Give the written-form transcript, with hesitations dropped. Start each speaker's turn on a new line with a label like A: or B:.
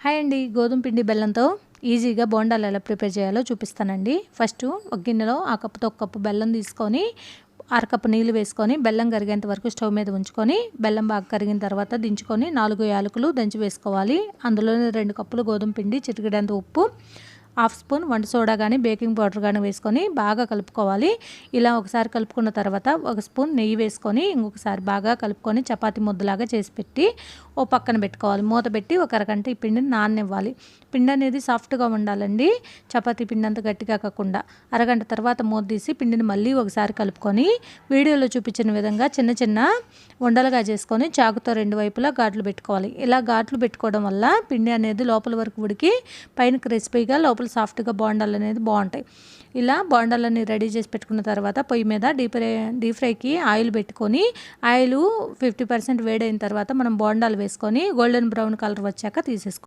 A: Hi అండి. గోధుమ పిండి బెల్లంతో ఈజీగా బోండాలు ఎలా ప్రిపేర్ చేయాలో చూపిస్తానండి. ఫస్ట్ ఒక గిన్నెలో ఆ కప్పుతో ఒక కప్పు బెల్లం తీసుకొని అరకప్పు నీళ్ళు వేసుకొని బెల్లం కరిగేంత వరకు స్టవ్ మీద ఉంచుకొని బెల్లం బాగా కరిగిన తర్వాత దించుకొని 4 యాలకులు దంచి వేసుకోవాలి. అందులోనే 2 కప్పులు గోధుమ పిండి, చిటికెడంత ఉప్పు, హాఫ్ స్పూన్ వంట సోడా కానీ బేకింగ్ పౌడర్ కానీ వేసుకొని బాగా కలుపుకోవాలి. ఇలా ఒకసారి కలుపుకున్న తర్వాత ఒక స్పూన్ నెయ్యి వేసుకొని ఇంకొకసారి బాగా కలుపుకొని చపాతీ ముద్దలాగా చేసి పెట్టి ఓ పక్కన పెట్టుకోవాలి. మూత పెట్టి ఒక అరగంట ఈ పిండిని నాననివ్వాలి. పిండి అనేది సాఫ్ట్గా ఉండాలండి, చపాతీ పిండి అంత గట్టిగా కాకుండా. అరగంట తర్వాత మూత తీసి పిండిని మళ్ళీ ఒకసారి కలుపుకొని వీడియోలో చూపించిన విధంగా చిన్న చిన్న ఉండలుగా చేసుకొని చాకుతో 2 వైపులా ఘాట్లు పెట్టుకోవాలి. ఇలా ఘాట్లు పెట్టుకోవడం వల్ల పిండి అనేది లోపల వరకు ఉడికి పైన క్రిస్పీగా లోపల సాఫ్ట్గా బోండాలు అనేది బాగుంటాయి. ఇలా బోండాలన్నీ రెడీ చేసి పెట్టుకున్న తర్వాత పొయ్యి మీద డీప్ ఫ్రైకి ఆయిల్ పెట్టుకొని ఆయిల్ 50% వేడైన తర్వాత మనం బోండాలు వేసుకొని గోల్డెన్ బ్రౌన్ కలర్ వచ్చాక తీసేసుకోవాలి.